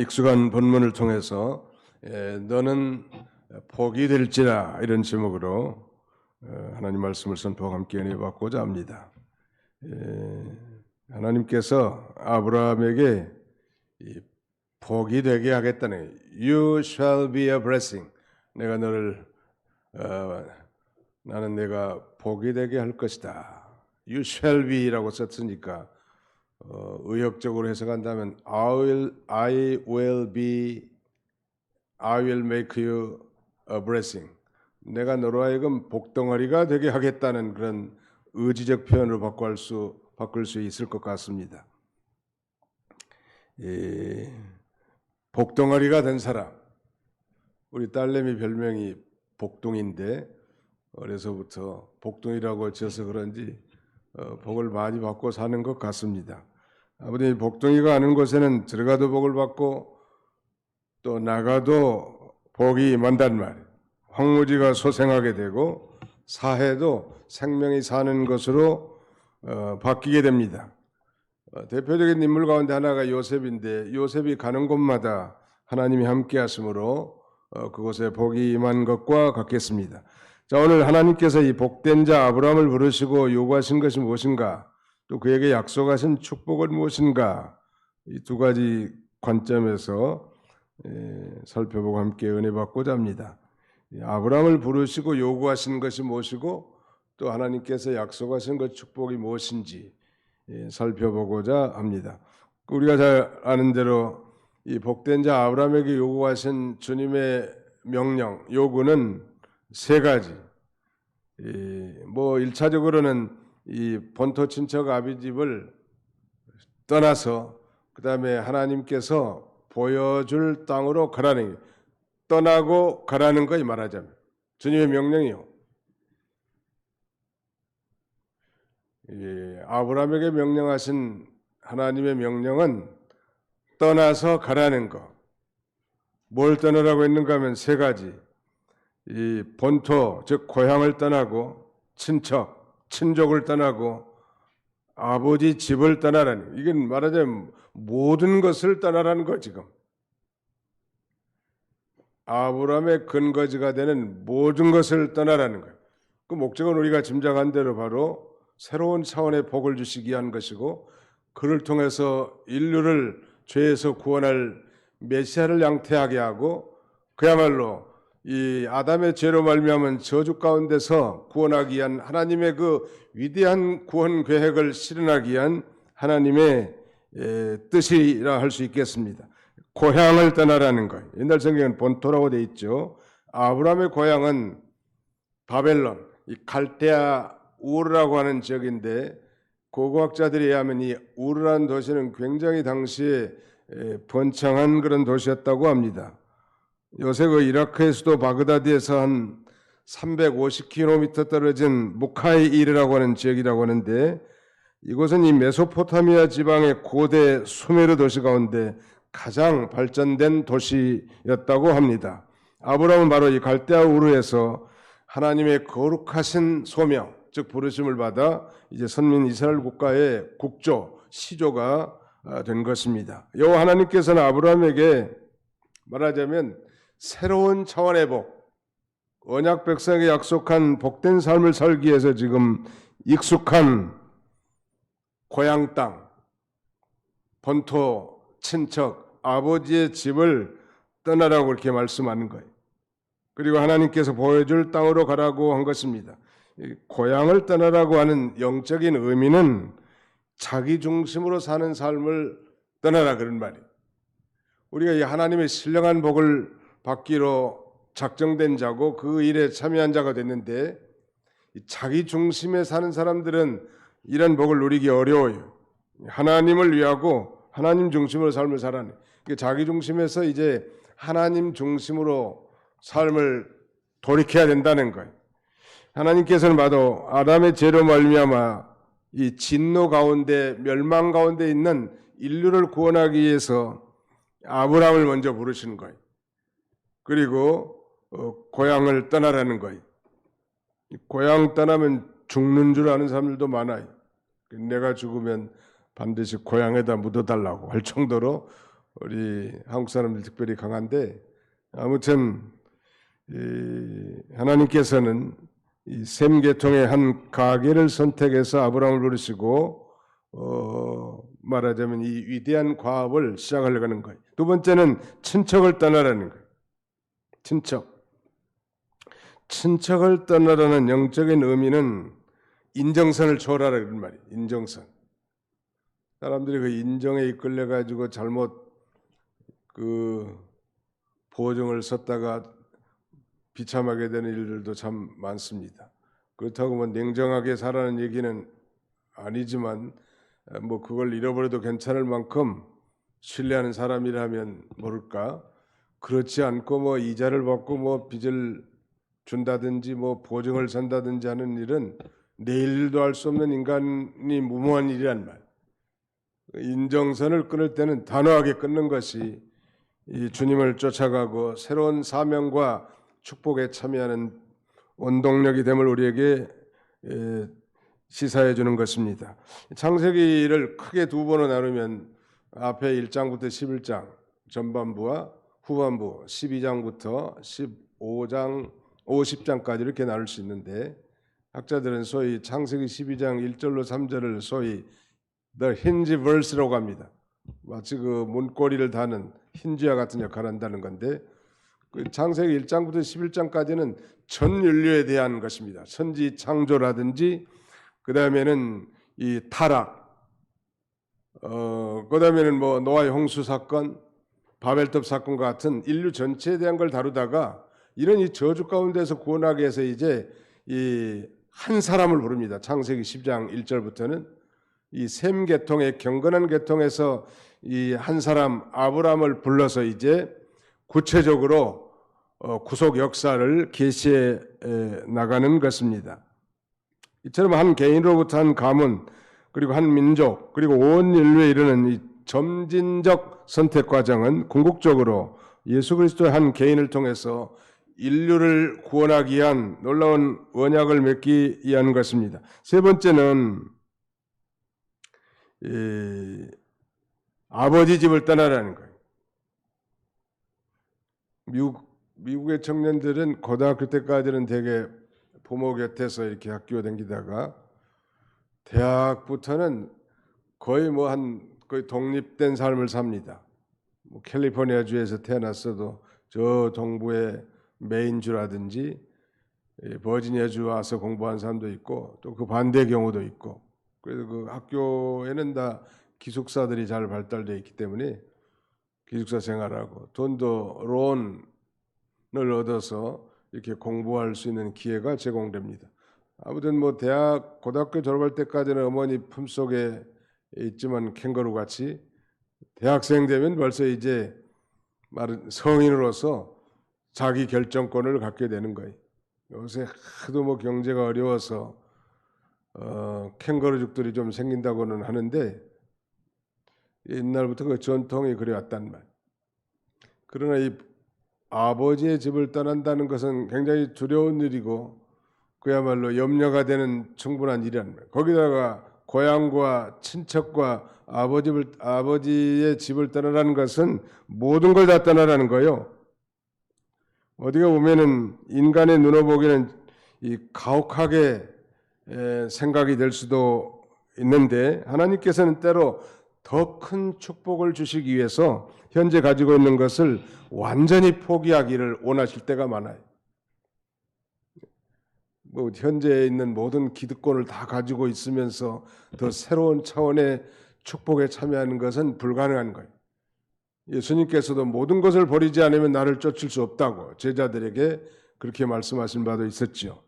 익숙한 본문을 통해서 너는 복이 될지라 이런 제목으로 하나님 말씀을 선포하고 함께 은혜 받고자 합니다. 하나님께서 아브라함에게 복이 되게 하겠다는 You shall be a blessing. 내가 너를 나는 내가 복이 되게 할 것이다. You shall be라고 썼으니까 의역적으로 해석한다면 I will make you a blessing. 내가 너로 하여금 복덩어리가 되게 하겠다는 그런 의지적 표현으로 바꿀 수 있을 것 같습니다. 복덩어리가 된 사람, 우리 딸내미 별명이 복동인데 어려서부터 복동이라고 지어서 그런지 복을 많이 받고 사는 것 같습니다. 아버님, 복동이가 아는 곳에는 들어가도 복을 받고 또 나가도 복이 임한단 말이에요. 황무지가 소생하게 되고 사해도 생명이 사는 것으로 바뀌게 됩니다. 대표적인 인물 가운데 하나가 요셉인데 요셉이 가는 곳마다 하나님이 함께 하심으로 그곳에 복이 임한 것과 같겠습니다. 자, 오늘 하나님께서 이 복된 자 아브라함을 부르시고 요구하신 것이 무엇인가, 또 그에게 약속하신 축복은 무엇인가, 이 두 가지 관점에서 살펴보고 함께 은혜 받고자 합니다. 아브라함을 부르시고 요구하신 것이 무엇이고 또 하나님께서 약속하신 것 축복이 무엇인지 살펴보고자 합니다. 우리가 잘 아는 대로 이 복된 자 아브라함에게 요구하신 주님의 명령, 요구는 세 가지. 1차적으로는 이 본토 친척 아비집을 떠나서 그 다음에 하나님께서 보여줄 땅으로 가라는, 떠나고 가라는 거이 말하자면 주님의 명령이요. 아브라함에게 명령하신 하나님의 명령은 떠나서 가라는 거. 뭘 떠나라고 했는가 하면 세 가지. 이 본토, 즉 고향을 떠나고 친척, 친족을 떠나고 아버지 집을 떠나라는, 이건 말하자면 모든 것을 떠나라는 거. 지금 아브라함의 근거지가 되는 모든 것을 떠나라는 거예요. 그 목적은 우리가 짐작한 대로 바로 새로운 차원의 복을 주시기 위한 것이고, 그를 통해서 인류를 죄에서 구원할 메시아를 양태하게 하고 그야말로 이 아담의 죄로 말미암은 저주 가운데서 구원하기 위한 하나님의 그 위대한 구원 계획을 실현하기 위한 하나님의 뜻이라 할 수 있겠습니다. 고향을 떠나라는 거예요. 옛날 성경은 본토라고 되어 있죠. 아브라함의 고향은 바벨론, 이 갈대아 우르라고 하는 지역인데, 고고학자들에 의하면 이 우르라는 도시는 굉장히 당시에 번창한 그런 도시였다고 합니다. 요새 그 이라크의 수도 바그다드에서 한 350km 떨어진 무카이일이라고 하는 지역이라고 하는데, 이곳은 이 메소포타미아 지방의 고대 수메르 도시 가운데 가장 발전된 도시였다고 합니다. 아브라함은 바로 이 갈대아 우르에서 하나님의 거룩하신 소명, 즉 부르심을 받아 이제 선민 이스라엘 국가의 국조, 시조가 된 것입니다. 여호와 하나님께서는 아브라함에게 말하자면 새로운 차원의 복, 언약 백성에게 약속한 복된 삶을 살기 위해서 지금 익숙한 고향 땅, 본토, 친척, 아버지의 집을 떠나라고 이렇게 말씀하는 거예요. 그리고 하나님께서 보여줄 땅으로 가라고 한 것입니다. 고향을 떠나라고 하는 영적인 의미는 자기 중심으로 사는 삶을 떠나라, 그런 말이에요. 우리가 이 하나님의 신령한 복을 받기로 작정된 자고 그 일에 참여한 자가 됐는데, 자기 중심에 사는 사람들은 이런 복을 누리기 어려워요. 하나님을 위하고 하나님 중심으로 삶을 살아내. 자기 중심에서 이제 하나님 중심으로 삶을 돌이켜야 된다는 거예요. 하나님께서는 바로 아담의 죄로 말미암아 이 진노 가운데, 멸망 가운데 있는 인류를 구원하기 위해서 아브라함을 먼저 부르시는 거예요. 그리고 고향을 떠나라는 거예요. 고향 떠나면 죽는 줄 아는 사람들도 많아요. 내가 죽으면 반드시 고향에다 묻어달라고 할 정도로 우리 한국 사람들 특별히 강한데, 아무튼 하나님께서는 이 셈 계통의 한 가계를 선택해서 아브라함을 부르시고 말하자면 이 위대한 과업을 시작하려는 거예요. 두 번째는 친척을 떠나라는 거예요. 친척을 떠나라는 영적인 의미는 인정선을 초월하라는 말이에요. 인정선. 사람들이 그 인정에 이끌려 가지고 잘못 그 보증을 섰다가 비참하게 되는 일들도 참 많습니다. 그렇다고 뭐 냉정하게 살라는 얘기는 아니지만 뭐 그걸 잃어버려도 괜찮을 만큼 신뢰하는 사람이라면 모를까. 그렇지 않고 뭐 이자를 받고 뭐 빚을 준다든지 뭐 보증을 선다든지 하는 일은 내일도 할 수 없는 인간이 무모한 일이란 말. 인정선을 끊을 때는 단호하게 끊는 것이 이 주님을 쫓아가고 새로운 사명과 축복에 참여하는 원동력이 됨을 우리에게 시사해 주는 것입니다. 창세기를 크게 두 번으로 나누면 앞에 1장부터 11장 전반부와 후반부 12장부터 15장 50장까지 이렇게 나눌 수 있는데, 학자들은 소위 창세기 12장 1절로 3절을 소위 The hinge verse라고 합니다. 마치 그 문고리를 다는 힌지와 같은 역할을 한다는 건데, 그 창세기 1장부터 11장까지는 전 인류에 대한 것입니다. 천지 창조라든지, 그 다음에는 이 타락, 그 다음에는 뭐 노아의 홍수 사건, 바벨탑 사건과 같은 인류 전체에 대한 걸 다루다가 이런 이 저주 가운데서 구원하기 위해서 이제 이 한 사람을 부릅니다. 창세기 10장 1절부터는 이 셈 계통의 경건한 계통에서 이 한 사람 아브라함을 불러서 이제 구체적으로 구속 역사를 계시해 나가는 것입니다. 이처럼 한 개인으로부터 한 가문, 그리고 한 민족, 그리고 온 인류에 이르는 이 점진적 선택 과정은 궁극적으로 예수 그리스도의 한 개인을 통해서 인류를 구원하기 위한 놀라운 언약을 맺기 위한 것입니다. 세 번째는 아버지 집을 떠나라는 거예요. 미국의 청년들은 고등학교 때까지는 되게 부모 곁에서 이렇게 학교 다니다가 대학부터는 거의 거의 독립된 삶을 삽니다. 뭐 캘리포니아 주에서 태어났어도 저 동부의 메인주라든지 버지니아 주 와서 공부한 사람도 있고 또 그 반대 경우도 있고, 그래서 그 학교에는 다 기숙사들이 잘 발달되어 있기 때문에 기숙사 생활하고 돈도 론을 얻어서 이렇게 공부할 수 있는 기회가 제공됩니다. 아무튼 뭐 고등학교 졸업할 때까지는 어머니 품속에 있지만 캥거루 같이 대학생 되면 벌써 이제 성인으로서 자기 결정권을 갖게 되는 거예요. 요새 하도 뭐 경제가 어려워서 캥거루족들이 좀 생긴다고는 하는데 옛날부터 그 전통이 그래왔단 말. 그러나 이 아버지의 집을 떠난다는 것은 굉장히 두려운 일이고 그야말로 염려가 되는 충분한 일이란 말이에요. 거기다가 고향과 친척과 아버지의 집을 떠나라는 것은 모든 걸 다 떠나라는 거예요. 어디가 보면은 인간의 눈으로 보기에는 이 가혹하게 생각이 될 수도 있는데, 하나님께서는 때로 더 큰 축복을 주시기 위해서 현재 가지고 있는 것을 완전히 포기하기를 원하실 때가 많아요. 뭐 현재 있는 모든 기득권을 다 가지고 있으면서 더 새로운 차원의 축복에 참여하는 것은 불가능한 거예요. 예수님께서도 모든 것을 버리지 않으면 나를 쫓을 수 없다고 제자들에게 그렇게 말씀하신 바도 있었죠.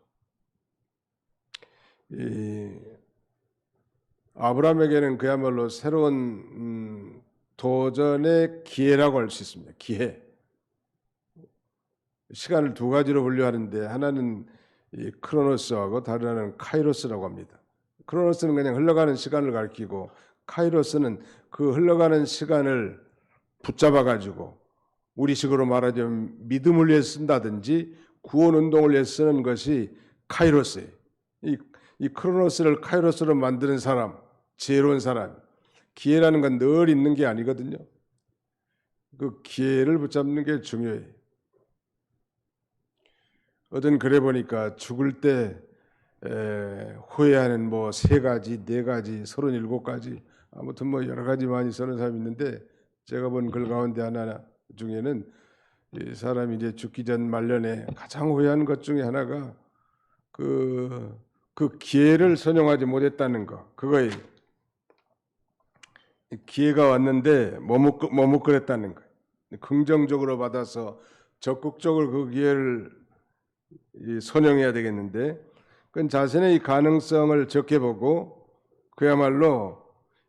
아브라함에게는 그야말로 새로운 도전의 기회라고 할 수 있습니다. 기회. 시간을 두 가지로 분류하는데 하나는 이 크로노스하고 다른 하나는 카이로스라고 합니다. 크로노스는 그냥 흘러가는 시간을 가리키고 카이로스는 그 흘러가는 시간을 붙잡아 가지고 우리식으로 말하자면 믿음을 위해 쓴다든지 구원 운동을 위해 쓰는 것이 카이로스예요. 이 크로노스를 카이로스로 만드는 사람, 지혜로운 사람, 기회라는 건 늘 있는 게 아니거든요. 그 기회를 붙잡는 게 중요해요. 어떤 글에 보니까 죽을 때 후회하는 뭐 3가지, 4가지, 37가지 아무튼 뭐 여러 가지 많이 쓰는 사람이 있는데 제가 본 글 가운데 하나 중에는 이 사람이 이제 죽기 전 말년에 가장 후회하는 것 중에 하나가 그 기회를 선용하지 못했다는 거. 그거에 기회가 왔는데 머뭇거렸다는 거예요. 긍정적으로 받아서 적극적으로 그 기회를 선용해야 되겠는데 그건 자신의 이 가능성을 적게 보고 그야말로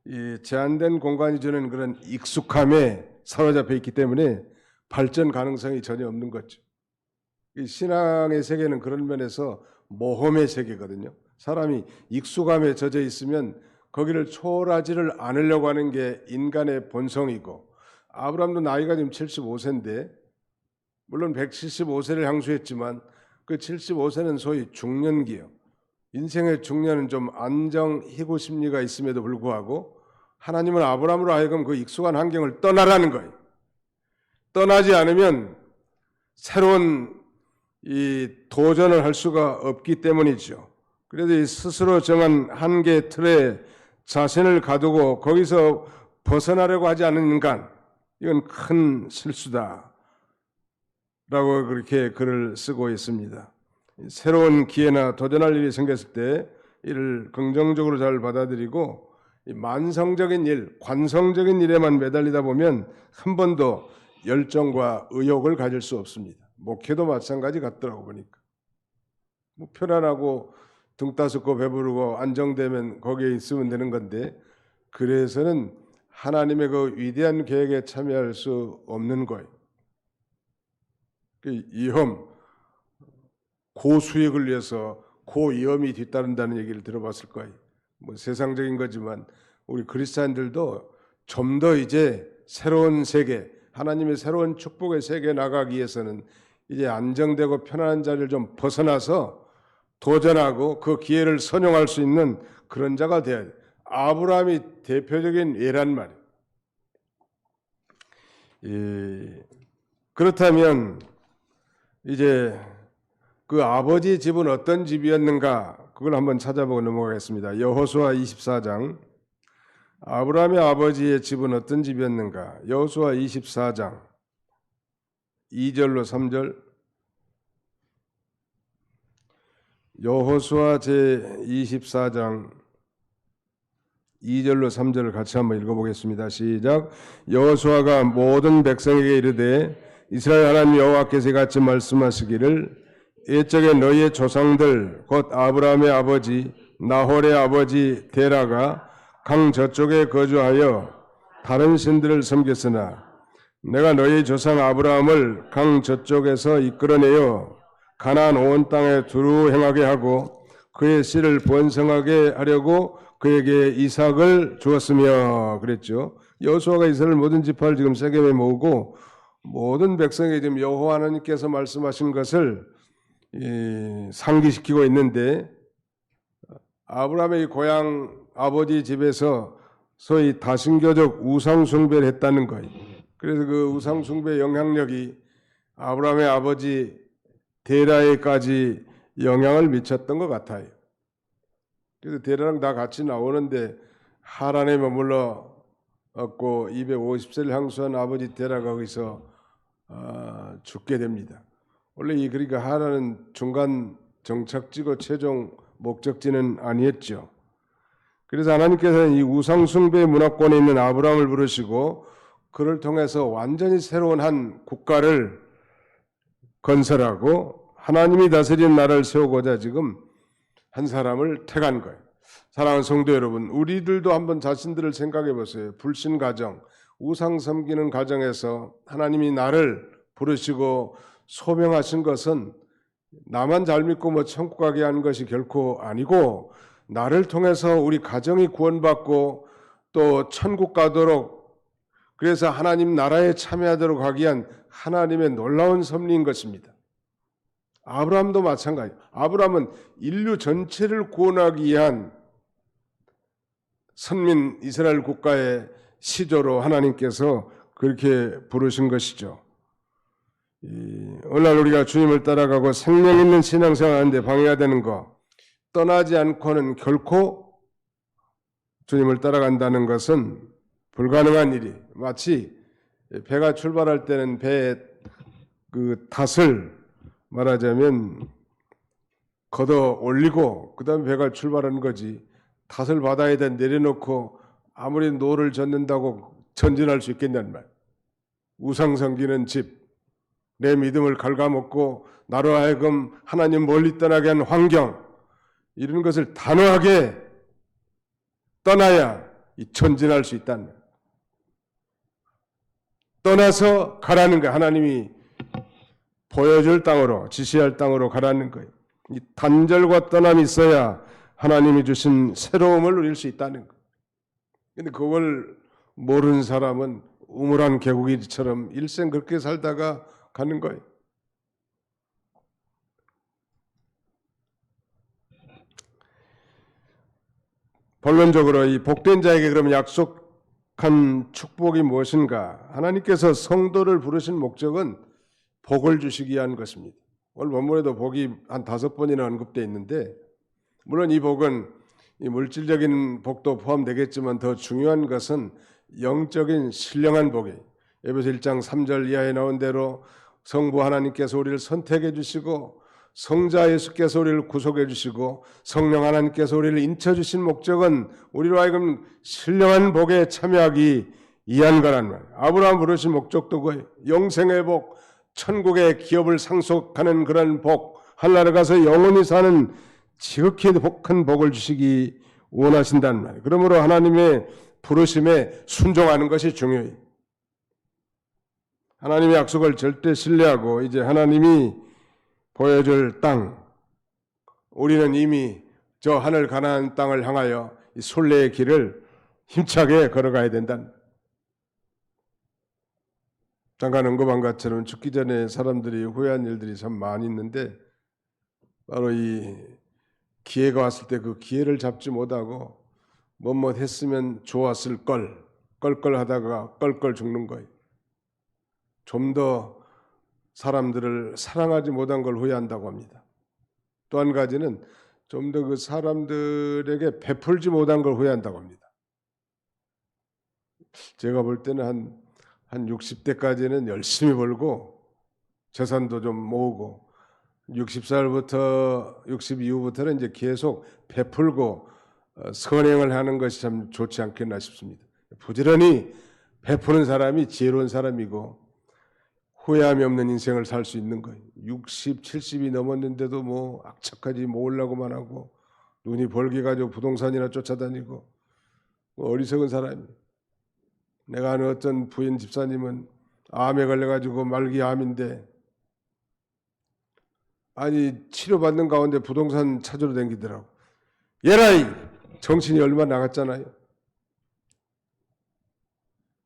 이 제한된 공간이 주는 그런 익숙함에 사로잡혀 있기 때문에 발전 가능성이 전혀 없는 거죠. 이 신앙의 세계는 그런 면에서 모험의 세계거든요. 사람이 익숙함에 젖어 있으면 거기를 초월하지를 않으려고 하는 게 인간의 본성이고 아브라함도 나이가 지금 75세인데 물론 175세를 향수했지만 그 75세는 소위 중년기예요. 인생의 중년은 좀 안정, 희구 심리가 있음에도 불구하고 하나님은 아브라함으로 하여금 그 익숙한 환경을 떠나라는 거예요. 떠나지 않으면 새로운 이 도전을 할 수가 없기 때문이죠. 그래서 이 스스로 정한 한계 틀에 자신을 가두고 거기서 벗어나려고 하지 않는 인간, 이건 큰 실수다. 라고 그렇게 글을 쓰고 있습니다. 새로운 기회나 도전할 일이 생겼을 때 이를 긍정적으로 잘 받아들이고 만성적인 일, 관성적인 일에만 매달리다 보면 한 번도 열정과 의욕을 가질 수 없습니다. 목회도 마찬가지 같더라고 보니까. 뭐 편안하고 등 따숩고 배부르고 안정되면 거기에 있으면 되는 건데 그래서는 하나님의 그 위대한 계획에 참여할 수 없는 거예요. 위험, 고수익을 위해서 고위험이 뒤따른다는 얘기를 들어봤을 거예요. 뭐 세상적인 거지만 우리 그리스도인들도 좀 더 이제 새로운 세계, 하나님의 새로운 축복의 세계에 나가기 위해서는 이제 안정되고 편안한 자리를 좀 벗어나서 도전하고 그 기회를 선용할 수 있는 그런 자가 돼야 돼요. 아브라함이 대표적인 예란 말이에요. 그렇다면 이제 그 아버지 집은 어떤 집이었는가 그걸 한번 찾아보고 넘어가겠습니다. 여호수아 24장 아브라함의 아버지의 집은 어떤 집이었는가? 여호수아 24장 2절로 3절 여호수아 제24장 2절로 3절을 같이 한번 읽어보겠습니다. 시작. 여호수아가 모든 백성에게 이르되 이스라엘 하나님 여호와께서 같이 말씀하시기를 옛적에 너희의 조상들 곧 아브라함의 아버지 나홀의 아버지 데라가 강 저쪽에 거주하여 다른 신들을 섬겼으나 내가 너희 조상 아브라함을 강 저쪽에서 이끌어내어 가나안 온 땅에 두루 행하게 하고 그의 씨를 번성하게 하려고 그에게 이삭을 주었으며 그랬죠. 여호수아가 이스라엘 모든 지파를 지금 세겜에 모으고 모든 백성에게 지금 여호와 하나님께서 말씀하신 것을 상기시키고 있는데 아브라함의 고향 아버지 집에서 소위 다신교적 우상숭배를 했다는 거예요. 그래서 그 우상숭배의 영향력이 아브라함의 아버지 데라에까지 영향을 미쳤던 것 같아요. 그래서 데라랑 다 같이 나오는데 하란에 머물러 얻고 250세를 향수한 아버지 데라가 거기서 죽게 됩니다. 원래 그러니까 하란은 중간 정착지고 최종 목적지는 아니었죠. 그래서 하나님께서는 이 우상숭배 문화권에 있는 아브라함을 부르시고 그를 통해서 완전히 새로운 한 국가를 건설하고 하나님이 다스리는 나라를 세우고자 지금 한 사람을 택한 거예요. 사랑하는 성도 여러분, 우리들도 한번 자신들을 생각해 보세요. 불신 가정, 우상 섬기는 가정에서 하나님이 나를 부르시고 소명하신 것은 나만 잘 믿고 뭐 천국 가게 하는 것이 결코 아니고 나를 통해서 우리 가정이 구원받고 또 천국 가도록 그래서 하나님 나라에 참여하도록 하기 위한 하나님의 놀라운 섭리인 것입니다. 아브라함도 마찬가지예요. 아브라함은 인류 전체를 구원하기 위한 선민 이스라엘 국가의 시조로 하나님께서 그렇게 부르신 것이죠. 오늘날 우리가 주님을 따라가고 생명 있는 신앙생활 하는데 방해가 되는 거, 떠나지 않고는 결코 주님을 따라간다는 것은 불가능한 일이, 마치 배가 출발할 때는 배의 그 닷을 말하자면 걷어 올리고 그 다음에 배가 출발하는 거지, 닷을 바다에다 내려놓고 아무리 노를 젓는다고 전진할 수 있겠냐는 말. 우상 섬기는 집, 내 믿음을 갉아먹고 나로 하여금 하나님 멀리 떠나게 한 환경, 이런 것을 단호하게 떠나야 전진할 수 있다는 거예요. 떠나서 가라는 거예요. 하나님이 보여줄 땅으로, 지시할 땅으로 가라는 거예요. 이 단절과 떠남이 있어야 하나님이 주신 새로움을 누릴 수 있다는 거예요. 그런데 그걸 모르는 사람은 우물한 개구리처럼 일생 그렇게 살다가 가는 거예요. 본론적으로 이 복된 자에게 그럼 약속한 축복이 무엇인가? 하나님께서 성도를 부르신 목적은 복을 주시기 위한 것입니다. 오늘 본문에도 복이 한 5번이나 언급되어 있는데, 물론 이 복은 이 물질적인 복도 포함되겠지만 더 중요한 것은 영적인 신령한 복이에요. 에베소 1장 3절 이하에 나온 대로 성부 하나님께서 우리를 선택해 주시고 성자 예수께서 우리를 구속해 주시고 성령 하나님께서 우리를 인쳐 주신 목적은 우리로 하여금 신령한 복에 참여하기 위한 거란 말이에요. 아브라함 부르신 목적도 그거예요. 영생의 복, 천국의 기업을 상속하는 그런 복, 하늘나라 가서 영원히 사는 지극히 큰 복을 주시기 원하신다는 말이에요. 그러므로 하나님의 부르심에 순종하는 것이 중요해요. 하나님의 약속을 절대 신뢰하고 이제 하나님이 보여줄 땅, 우리는 이미 저 하늘 가나안 땅을 향하여 이 순례의 길을 힘차게 걸어가야 된다. 잠깐 언급한 것처럼 죽기 전에 사람들이 후회한 일들이 참 많이 있는데, 바로 이 기회가 왔을 때 그 기회를 잡지 못하고 뭐뭐 했으면 좋았을 걸, 껄껄하다가 껄껄 죽는 거예요. 좀 더 사람들을 사랑하지 못한 걸 후회한다고 합니다. 또 한 가지는 좀 더 그 사람들에게 베풀지 못한 걸 후회한다고 합니다. 제가 볼 때는 한 60대까지는 열심히 벌고 재산도 좀 모으고 60살부터 60 이후부터는 이제 계속 베풀고 선행을 하는 것이 참 좋지 않겠나 싶습니다. 부지런히 베푸는 사람이 지혜로운 사람이고 후회함이 없는 인생을 살 수 있는 거예요. 60, 70이 넘었는데도 뭐 악착하지 모으려고만 하고 눈이 벌게 가지고 부동산이나 쫓아다니고 어리석은 사람이에요. 내가 아는 어떤 부인 집사님은 암에 걸려가지고 말기 암인데, 아니 치료받는 가운데 부동산 찾으러 다니더라고. 얘라이 정신이 얼마 나갔잖아요.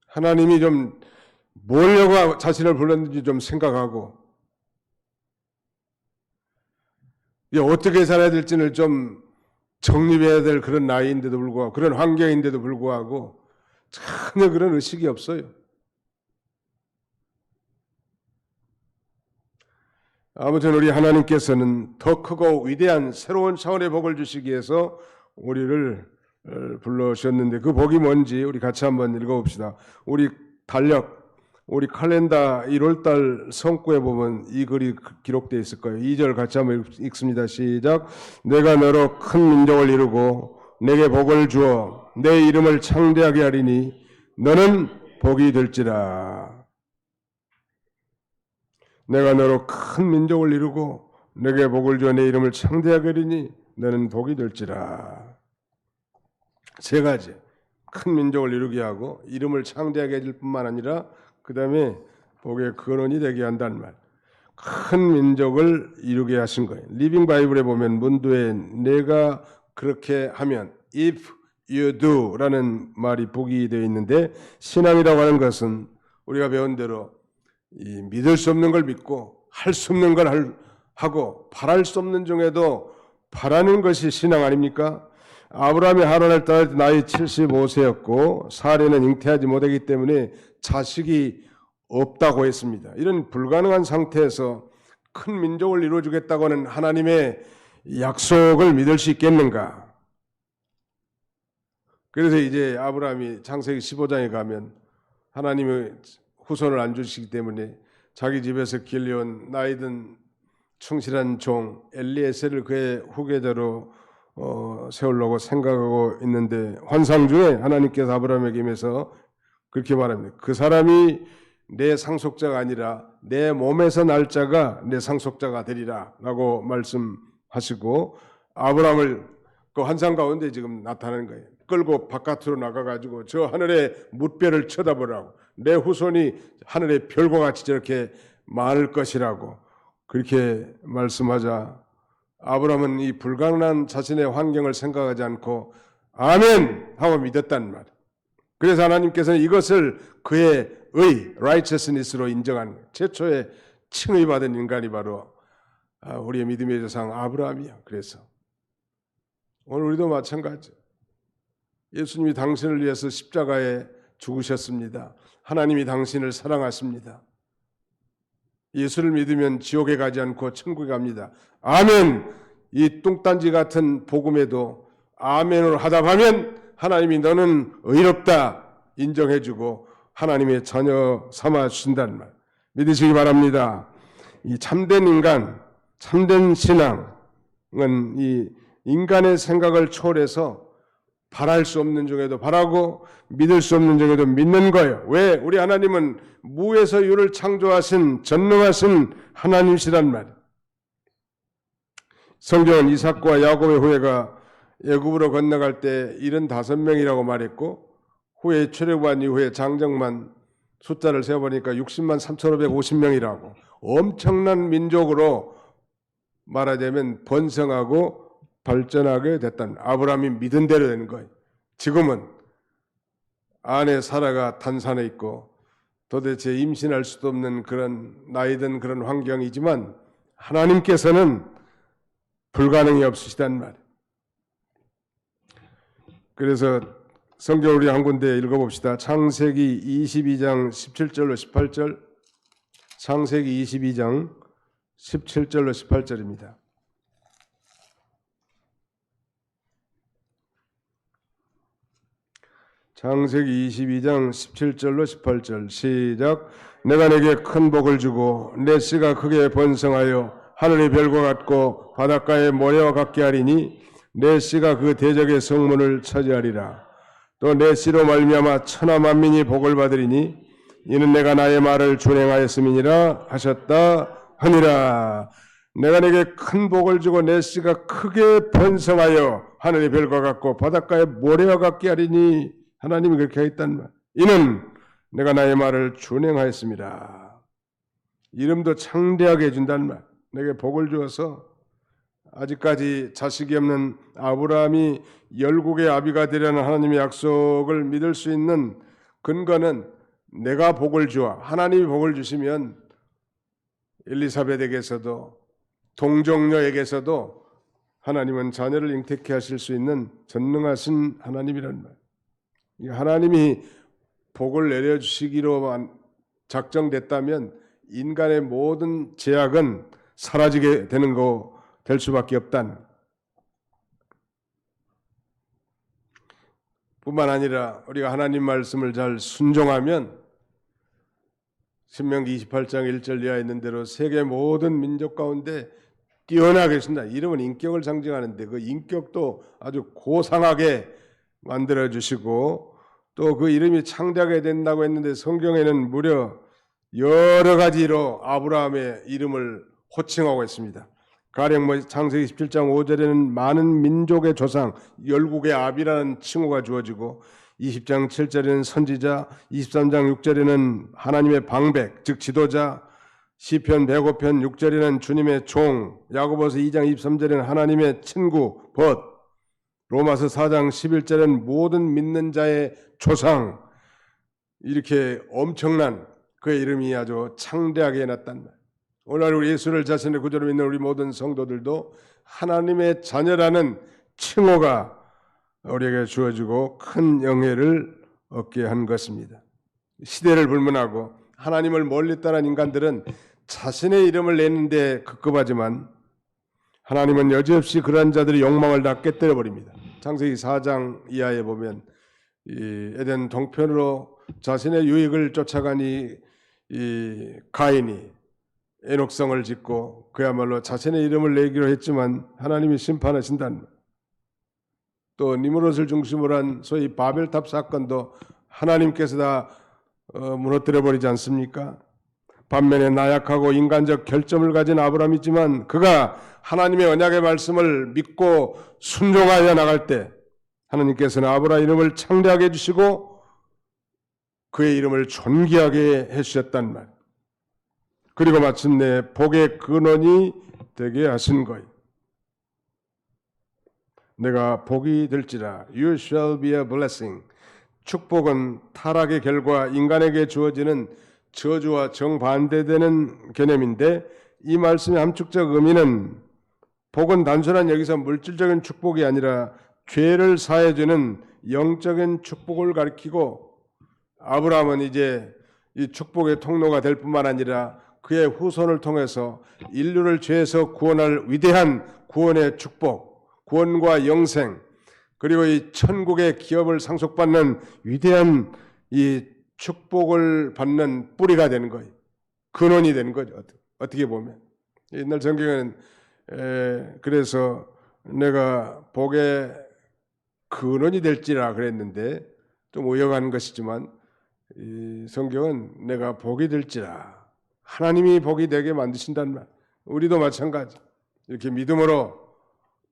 하나님이 좀 뭐려고 자신을 불렀는지 좀 생각하고 어떻게 살아야 될지를 좀 정립해야 될 그런 나이인데도 불구하고, 그런 환경인데도 불구하고 전혀 그런 의식이 없어요. 아무튼 우리 하나님께서는 더 크고 위대한 새로운 차원의 복을 주시기 위해서 우리를 불러주셨는데, 그 복이 뭔지 우리 같이 한번 읽어봅시다. 우리 달력, 우리 칼렌더 1월달 성구에 보면 이 글이 기록되어 있을 거예요. 2절 같이 한번 읽습니다. 시작. 내가 너로 큰 민족을 이루고 내게 복을 주어 내 이름을 창대하게 하리니 너는 복이 될지라. 내가 너로 큰 민족을 이루고 내게 복을 주어 내 이름을 창대하게 하리니 너는 복이 될지라. 세 가지. 큰 민족을 이루게 하고 이름을 창대하게 해줄 뿐만 아니라 그 다음에 복의 근원이 되게 한다는 말. 큰 민족을 이루게 하신 거예요. 리빙 바이블에 보면 문도에 내가 그렇게 하면 if you do 라는 말이 복이 되어 있는데, 신앙이라고 하는 것은 우리가 배운 대로 이 믿을 수 없는 걸 믿고 할 수 없는 걸 하고 바랄 수 없는 중에도 바라는 것이 신앙 아닙니까? 아브라함이 하란을 떠날 때 나이 75세였고 사례는 잉태하지 못하기 때문에 자식이 없다고 했습니다. 이런 불가능한 상태에서 큰 민족을 이루어주겠다고 하는 하나님의 약속을 믿을 수 있겠는가? 그래서 이제 아브라함이 창세기 15장에 가면 하나님의 후손을 안 주시기 때문에 자기 집에서 길려온 나이든 충실한 종 엘리에셀을 그의 후계자로 세우려고 생각하고 있는데 환상 중에 하나님께서 아브라함에게 임해서 그렇게 말합니다. 그 사람이 내 상속자가 아니라 내 몸에서 날 자가 내 상속자가 되리라 라고 말씀하시고 아브라함을 그 환상 가운데 지금 나타나는 거예요. 끌고 바깥으로 나가가지고 저 하늘의 뭇별을 쳐다보라고 내 후손이 하늘의 별과 같이 저렇게 많을 것이라고 그렇게 말씀하자 아브라함은 이 불가능한 자신의 환경을 생각하지 않고 아멘 하고 믿었단 말이에요. 그래서 하나님께서는 이것을 그의 righteousness로 인정한 거예요. 최초의 칭의받은 인간이 바로 우리의 믿음의 조상 아브라함이야. 그래서 오늘 우리도 마찬가지. 예수님이 당신을 위해서 십자가에 죽으셨습니다. 하나님이 당신을 사랑하십니다. 예수를 믿으면 지옥에 가지 않고 천국에 갑니다. 아멘. 이 뚱딴지 같은 복음에도 아멘으로 하답하면 하나님이 너는 의롭다 인정해주고 하나님의 자녀 삼아 주신다는 말 믿으시기 바랍니다. 이 참된 인간, 참된 신앙은 이 인간의 생각을 초월해서 바랄 수 없는 중에도 바라고 믿을 수 없는 중에도 믿는 거예요. 왜? 우리 하나님은 무에서 유를 창조하신 전능하신 하나님이시란 말이에요. 성경은 이삭과 야곱의 후예가 애굽으로 건너갈 때 75명이라고 말했고 후에 출애굽한 이후에 장정만 숫자를 세어보니까 60만 3,550명이라고 엄청난 민족으로 말하자면 번성하고 발전하게 됐다는 아브라함이 믿은 대로 된 거예요. 지금은 아내 사라가 단산에 있고 도대체 임신할 수도 없는 그런 나이든 그런 환경이지만 하나님께서는 불가능이 없으시단 말이에요. 그래서 성경 우리 한 군데 읽어봅시다. 창세기 22장 17절로 18절 창세기 22장 17절로 18절입니다. 창세기 22장 17절로 18절 시작. 내가 내게 큰 복을 주고 내 씨가 크게 번성하여 하늘의 별과 같고 바닷가의 모래와 같게 하리니 내 씨가 그 대적의 성문을 차지하리라. 또 내 씨로 말미암아 천하 만민이 복을 받으리니 이는 내가 나의 말을 준행하였음이니라 하셨다 하니라. 내가 내게 큰 복을 주고 내 씨가 크게 번성하여 하늘의 별과 같고 바닷가의 모래와 같게 하리니 하나님이 그렇게 하였단 말. 이는 내가 나의 말을 준행하였습니다. 이름도 창대하게 해준단 말. 내게 복을 주어서 아직까지 자식이 없는 아브라함이 열국의 아비가 되려는 하나님의 약속을 믿을 수 있는 근거는 내가 복을 주어 하나님이 복을 주시면 엘리사벳에게서도 동정녀에게서도 하나님은 자녀를 잉태케 하실 수 있는 전능하신 하나님이란 말. 하나님이 복을 내려주시기로 작정됐다면 인간의 모든 제약은 사라지게 되는 거 될 수밖에 없다는 뿐만 아니라 우리가 하나님 말씀을 잘 순종하면 신명기 28장 1절 이하에 있는 대로 세계 모든 민족 가운데 뛰어나게 하신다. 이름은 인격을 상징하는데 그 인격도 아주 고상하게 만들어주시고 또 그 이름이 창대하게 된다고 했는데 성경에는 무려 여러 가지로 아브라함의 이름을 호칭하고 있습니다. 가령 창세기 17장 5절에는 많은 민족의 조상, 열국의 아비라는 칭호가 주어지고 20장 7절에는 선지자, 23장 6절에는 하나님의 방백, 즉 지도자, 시편 105편 6절에는 주님의 종, 야고보서 2장 23절에는 하나님의 친구, 벗, 로마서 4장 11절에는 모든 믿는 자의 조상, 이렇게 엄청난 그의 이름이 아주 창대하게 해놨단 말. 오늘 우리 예수를 자신의 구주로 믿는 우리 모든 성도들도 하나님의 자녀라는 칭호가 우리에게 주어지고 큰 영예를 얻게 한 것입니다. 시대를 불문하고 하나님을 멀리 떠난 인간들은 자신의 이름을 내는데 급급하지만 하나님은 여지없이 그러한 자들의 욕망을 다 깨뜨려 버립니다. 창세기 4장 이하에 보면 이 에덴 동편으로 자신의 유익을 쫓아간 이 가인이 에녹성을 짓고 그야말로 자신의 이름을 내기로 했지만 하나님이 심판하신다는 것. 또 니므롯을 중심으로 한 소위 바벨탑 사건도 하나님께서 다 무너뜨려 버리지 않습니까? 반면에 나약하고 인간적 결점을 가진 아브라함이지만 그가 하나님의 언약의 말씀을 믿고 순종하여 나갈 때 하나님께서는 아브라함 이름을 창대하게 해주시고 그의 이름을 존귀하게 해주셨단 말. 그리고 마침내 복의 근원이 되게 하신 거예요. 내가 복이 될지라. You shall be a blessing. 축복은 타락의 결과 인간에게 주어지는 저주와 정반대되는 개념인데 이 말씀의 함축적 의미는 복은 단순한 여기서 물질적인 축복이 아니라 죄를 사해주는 영적인 축복을 가리키고 아브라함은 이제 이 축복의 통로가 될 뿐만 아니라 그의 후손을 통해서 인류를 죄에서 구원할 위대한 구원의 축복, 구원과 영생, 그리고 이 천국의 기업을 상속받는 위대한 이 축복을 받는 뿌리가 되는 거예요. 근원이 되는 거죠. 어떻게 보면. 옛날 성경에는 그래서 내가 복의 근원이 될지라 그랬는데 좀 오역하는 것이지만 이 성경은 내가 복이 될지라. 하나님이 복이 되게 만드신다는 말. 우리도 마찬가지. 이렇게 믿음으로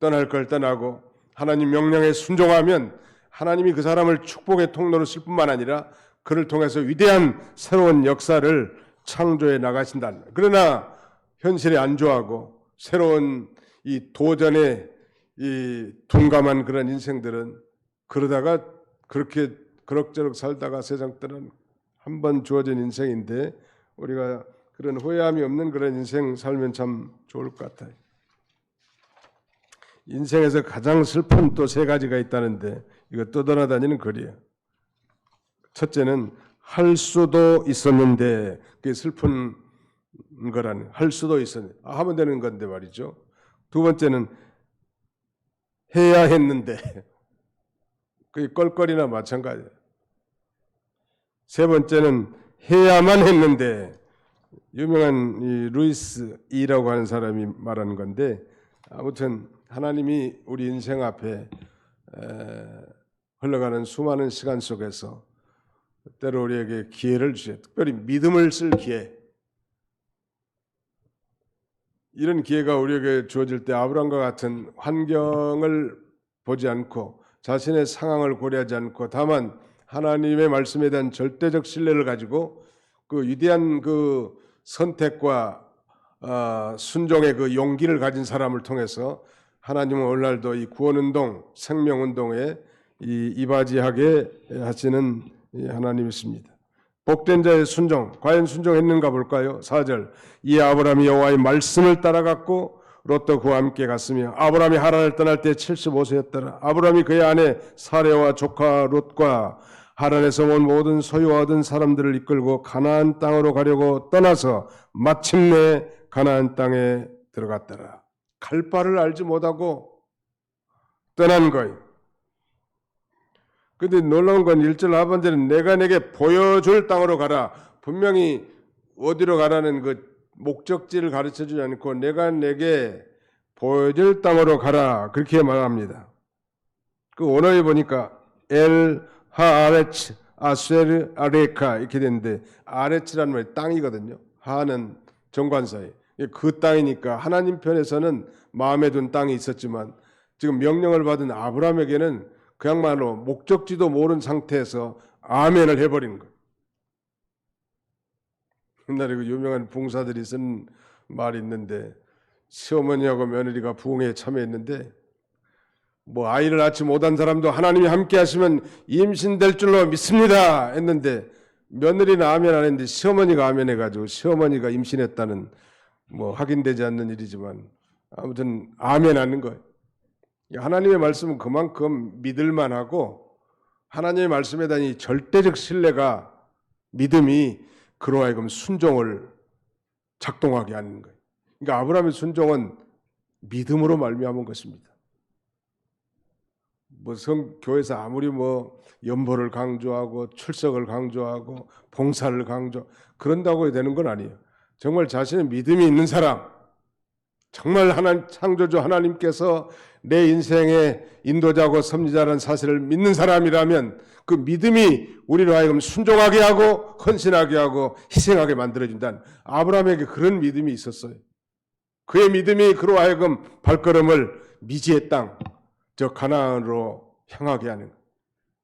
떠날 걸 떠나고 하나님 명령에 순종하면 하나님이 그 사람을 축복의 통로로 쓸 뿐만 아니라 그를 통해서 위대한 새로운 역사를 창조해 나가신다는 말. 그러나 현실에 안주하고 새로운 이 도전에 이 둔감한 그런 인생들은 그러다가 그렇게 그럭저럭 살다가 세상 떠난 한 번 주어진 인생인데 우리가 그런 후회함이 없는 그런 인생 살면 참 좋을 것 같아요. 인생에서 가장 슬픈 또 세 가지가 있다는데 이거 떠돌아다니는 글이에요. 첫째는 할 수도 있었는데 그게 슬픈 거라는 할 수도 있었는데 하면 되는 건데 말이죠. 두 번째는 해야 했는데 그게 껄껄이나 마찬가지예요. 세 번째는 해야만 했는데 유명한 이 루이스 E라고 하는 사람이 말하는 건데 아무튼 하나님이 우리 인생 앞에 흘러가는 수많은 시간 속에서 때로 우리에게 기회를 주셔요. 특별히 믿음을 쓸 기회. 이런 기회가 우리에게 주어질 때 아브라함과 같은 환경을 보지 않고 자신의 상황을 고려하지 않고 다만 하나님의 말씀에 대한 절대적 신뢰를 가지고 그 위대한 그 선택과 순종의 그 용기를 가진 사람을 통해서 하나님은 오늘날도 이 구원운동, 생명운동에 이바지하게 하시는 하나님이십니다. 복된 자의 순종, 과연 순종했는가 볼까요? 4절, 이 아브라함이 여호와의 말씀을 따라갔고 롯도 그와 함께 갔으며 아브라함이 하란을 떠날 때 75세였더라. 아브라함이 그의 아내 사레와 조카 롯과 하란에서 온 모든 소유와 얻은 사람들을 이끌고 가나안 땅으로 가려고 떠나서 마침내 가나안 땅에 들어갔더라. 갈 바를 알지 못하고 떠난 거예요. 그런데 놀라운 건 1절 하반절은 내가 내게 보여줄 땅으로 가라. 분명히 어디로 가라는 그 목적지를 가르쳐주지 않고 내가 내게 보여줄 땅으로 가라. 그렇게 말합니다. 그 원어에 보니까 엘 하아레츠 아쉐르 아레카 이렇게 되는데 아레츠라는 말이 땅이거든요. 하는 정관사에 그 땅이니까 하나님 편에서는 마음에 둔 땅이 있었지만 지금 명령을 받은 아브라함에게는 그야말로 목적지도 모르는 상태에서 아멘을 해버리는 거예요. 옛날에 그 유명한 붕사들이 쓴 말이 있는데 시어머니하고 며느리가 부흥회에 참여했는데 뭐 아이를 낳지 못한 사람도 하나님이 함께 하시면 임신될 줄로 믿습니다 했는데 며느리는 아멘 안 했는데 시어머니가 아멘 해가지고 시어머니가 임신했다는 뭐 확인되지 않는 일이지만 아무튼 아멘 하는 거예요. 하나님의 말씀은 그만큼 믿을만하고 하나님의 말씀에 대한 이 절대적 신뢰가 믿음이 그로 하여금 순종을 작동하게 하는 거예요. 그러니까 아브라함의 순종은 믿음으로 말미암은 것입니다. 교회에서 아무리 연보를 강조하고 출석을 강조하고 봉사를 그런다고 되는 건 아니에요. 정말 자신의 믿음이 있는 사람, 정말 창조주 하나님께서 내 인생의 인도자고 섭리자라는 사실을 믿는 사람이라면 그 믿음이 우리로 하여금 순종하게 하고 헌신하게 하고 희생하게 만들어준다는, 아브라함에게 그런 믿음이 있었어요. 그의 믿음이 그로 하여금 발걸음을 미지의 땅, 저 가나안으로 향하게 하는 거예요.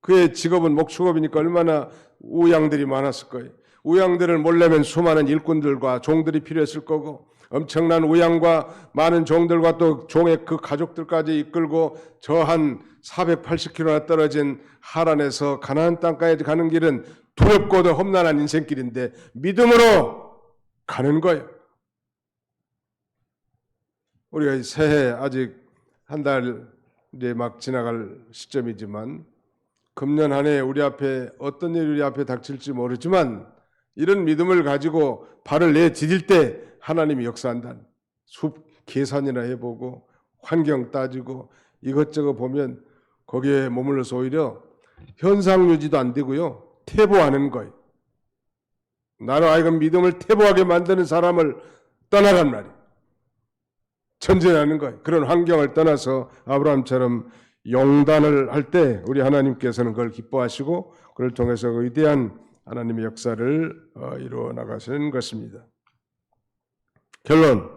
그의 직업은 목축업이니까 얼마나 우양들이 많았을 거예요. 우양들을 몰려면 수많은 일꾼들과 종들이 필요했을 거고, 엄청난 우양과 많은 종들과 또 종의 그 가족들까지 이끌고 저 한 480km나 떨어진 하란에서 가나안 땅까지 가는 길은 두렵고도 험난한 인생길인데 믿음으로 가는 거예요. 우리가 새해 아직 한 달 이제 막 지나갈 시점이지만, 금년 한 해 우리 앞에 어떤 일이 우리 앞에 닥칠지 모르지만 이런 믿음을 가지고 발을 내디딜 때 하나님이 역사한다는, 계산이나 해보고 환경 따지고 이것저것 보면 거기에 머물러서 오히려 현상 유지도 안 되고요, 퇴보하는 거예요. 나로 하여금 믿음을 퇴보하게 만드는 사람을 떠나란 말이에요. 전진하는 거예요. 그런 환경을 떠나서 아브라함처럼 용단을 할 때 우리 하나님께서는 그걸 기뻐하시고 그를 통해서 위대한 하나님의 역사를 이루어 나가시는 것입니다. 결론,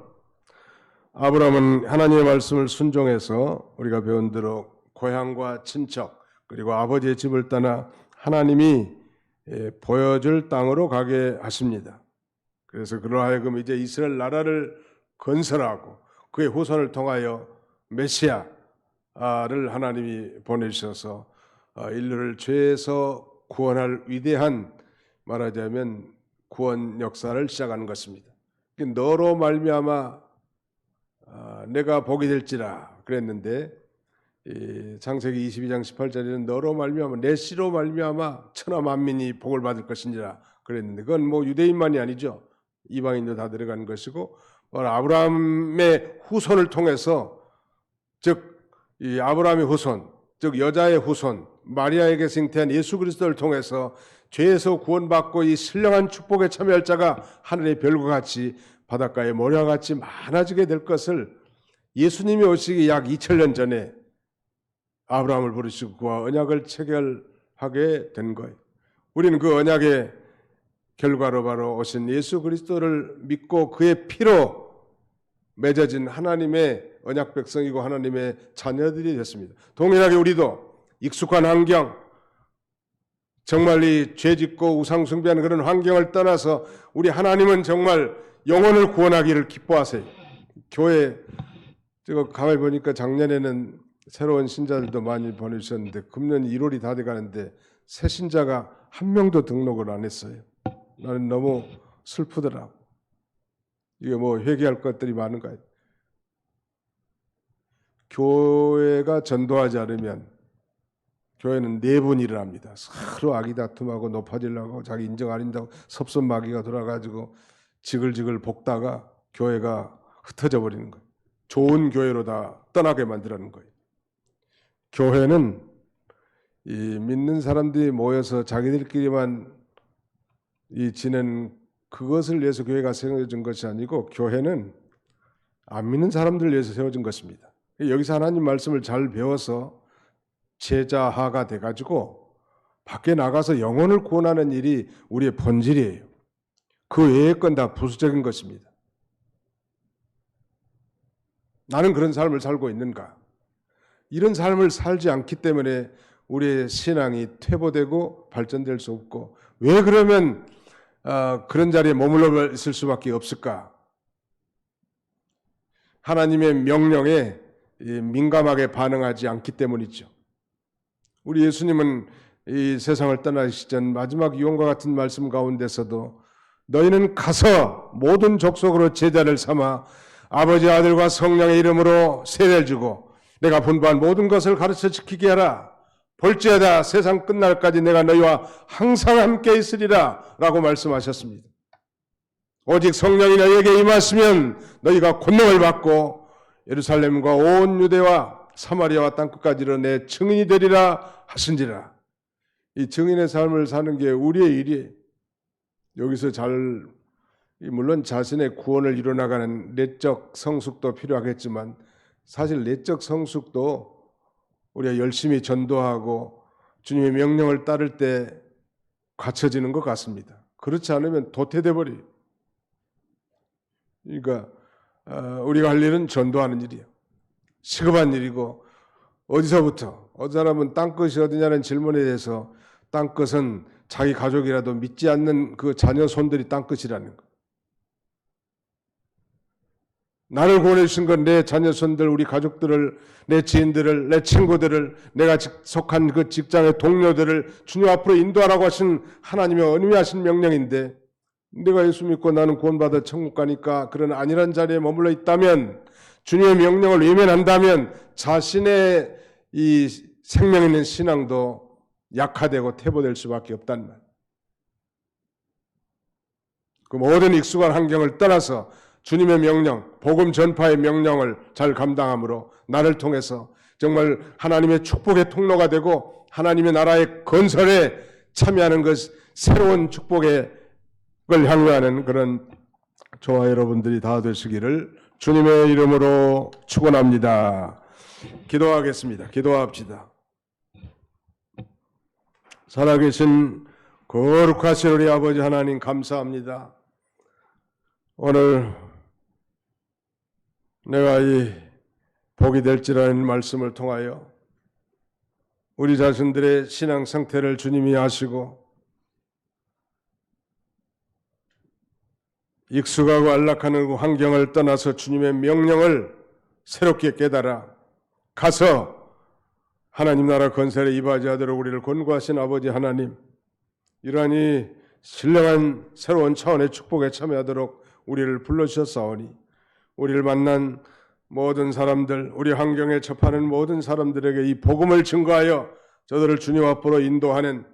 아브라함은 하나님의 말씀을 순종해서 우리가 배운 대로 고향과 친척 그리고 아버지의 집을 떠나 하나님이 보여줄 땅으로 가게 하십니다. 그래서 그로 하여금 이제 이스라엘 나라를 건설하고 그의 후손을 통하여 메시아를 하나님이 보내주셔서 인류를 죄에서 구원할 위대한, 말하자면 구원 역사를 시작하는 것입니다. 너로 말미암아 내가 복이 될지라 그랬는데, 창세기 22장 18절에는 너로 말미암아, 내 씨로 말미암아 천하 만민이 복을 받을 것이니라 그랬는데, 그건 유대인만이 아니죠. 이방인도 다 들어가는 것이고, 아브라함의 후손을 통해서, 즉 이 아브라함의 후손, 즉 여자의 후손 마리아에게 잉태한 예수 그리스도를 통해서 죄에서 구원받고 이 신령한 축복에 참여할 자가 하늘의 별과 같이 바닷가의 모래와 같이 많아지게 될 것을 예수님이 오시기 약 2000년 전에 아브라함을 부르시고 그와 언약을 체결하게 된 거예요. 우리는 그 언약의 결과로 바로 오신 예수 그리스도를 믿고 그의 피로 맺어진 하나님의 언약 백성이고 하나님의 자녀들이 됐습니다. 동일하게 우리도 익숙한 환경, 정말 이 죄짓고 우상숭배하는 그런 환경을 떠나서 우리 하나님은 정말 영혼을 구원하기를 기뻐하세요. 교회 가만히 보니까 작년에는 새로운 신자들도 많이 보내주셨는데 금년 1월이 다 돼가는데 새 신자가 한 명도 등록을 안 했어요. 나는 너무 슬프더라고. 이게 회개할 것들이 많은가요? 교회가 전도하지 않으면 교회는 내분 일을 합니다. 서로 아기다툼하고 높아지려고 자기 인정 안 한다고 섭섭마귀가 돌아가지고 지글지글 볶다가 교회가 흩어져 버리는 거예요. 좋은 교회로 다 떠나게 만들라는 거예요. 교회는 이 믿는 사람들이 모여서 자기들끼리만 지낸 그것을 위해서 교회가 세워진 것이 아니고, 교회는 안 믿는 사람들을 위해서 세워진 것입니다. 여기서 하나님 말씀을 잘 배워서 제자화가 돼가지고 밖에 나가서 영혼을 구원하는 일이 우리의 본질이에요. 그 외의 건 다 부수적인 것입니다. 나는 그런 삶을 살고 있는가? 이런 삶을 살지 않기 때문에 우리의 신앙이 퇴보되고 발전될 수 없고, 왜 그러면 그런 자리에 머물러 있을 수밖에 없을까? 하나님의 명령에 민감하게 반응하지 않기 때문이죠. 우리 예수님은 이 세상을 떠나시기 전 마지막 유언과 같은 말씀 가운데서도 너희는 가서 모든 족속으로 제자를 삼아 아버지 아들과 성령의 이름으로 세례를 주고 내가 분부한 모든 것을 가르쳐 지키게 하라. 볼지어다 세상 끝날까지 내가 너희와 항상 함께 있으리라 라고 말씀하셨습니다. 오직 성령이 너희에게 임하시면 너희가 권능을 받고 예루살렘과 온 유대와 사마리아와 땅끝까지로 내 증인이 되리라 하신지라. 이 증인의 삶을 사는 게 우리의 일이에요. 여기서 물론 자신의 구원을 이뤄나가는 내적 성숙도 필요하겠지만 사실 내적 성숙도 우리가 열심히 전도하고 주님의 명령을 따를 때 갖춰지는 것 같습니다. 그렇지 않으면 도태돼 버려요. 그러니까 우리가 할 일은 전도하는 일이에요. 시급한 일이고 어디서부터 어떤 사람은 땅끝이 어디냐는 질문에 대해서 땅끝은 자기 가족이라도 믿지 않는 그 자녀 손들이 땅끝이라는 거. 나를 구원해 주신 건 내 자녀 손들, 우리 가족들을, 내 지인들을, 내 친구들을, 내가 속한 그 직장의 동료들을 주님 앞으로 인도하라고 하신 하나님의 은혜하신 명령인데 내가 예수 믿고 나는 구원받아 천국 가니까 그런 안일한 자리에 머물러 있다면 주님의 명령을 외면한다면 자신의 이 생명 있는 신앙도 약화되고 퇴보될 수밖에 없단 말. 그 모든 익숙한 환경을 떠나서 주님의 명령, 복음 전파의 명령을 잘 감당함으로 나를 통해서 정말 하나님의 축복의 통로가 되고 하나님의 나라의 건설에 참여하는 것, 새로운 축복의 걸 향유하는 그런 저와 여러분들이 다 되시기를 주님의 이름으로 축원합니다. 기도하겠습니다. 기도합시다. 살아계신 거룩하신 우리 아버지 하나님 감사합니다. 오늘 내가 이 복이 될지라는 말씀을 통하여 우리 자신들의 신앙 상태를 주님이 아시고 익숙하고 안락하는 그 환경을 떠나서 주님의 명령을 새롭게 깨달아 가서 하나님 나라 건설에 이바지하도록 우리를 권고하신 아버지 하나님, 이러하니 신령한 새로운 차원의 축복에 참여하도록 우리를 불러주셨사오니 우리를 만난 모든 사람들, 우리 환경에 접하는 모든 사람들에게 이 복음을 증거하여 저들을 주님 앞으로 인도하는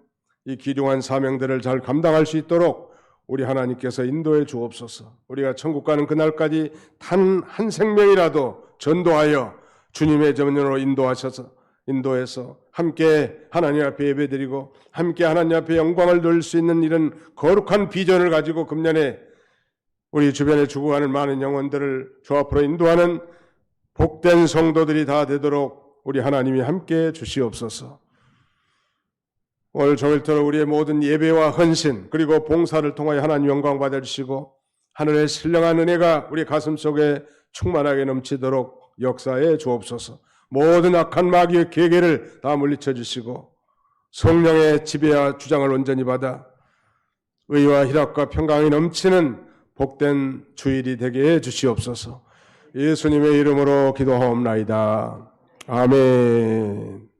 이 귀중한 사명들을 잘 감당할 수 있도록 우리 하나님께서 인도해 주옵소서. 우리가 천국 가는 그날까지 단 한 생명이라도 전도하여 주님의 전면으로 인도해서 함께 하나님 앞에 예배드리고 함께 하나님 앞에 영광을 돌릴 수 있는 이런 거룩한 비전을 가지고 금년에 우리 주변에 죽어가는 많은 영혼들을 주 앞으로 인도하는 복된 성도들이 다 되도록 우리 하나님이 함께 주시옵소서. 오늘 종일토록 우리의 모든 예배와 헌신 그리고 봉사를 통하여 하나님 영광 받아주시고 하늘의 신령한 은혜가 우리 가슴 속에 충만하게 넘치도록 역사해 주옵소서. 모든 악한 마귀의 계계를 다 물리쳐 주시고 성령의 지배와 주장을 온전히 받아 의와 희락과 평강이 넘치는 복된 주일이 되게 해 주시옵소서. 예수님의 이름으로 기도하옵나이다. 아멘.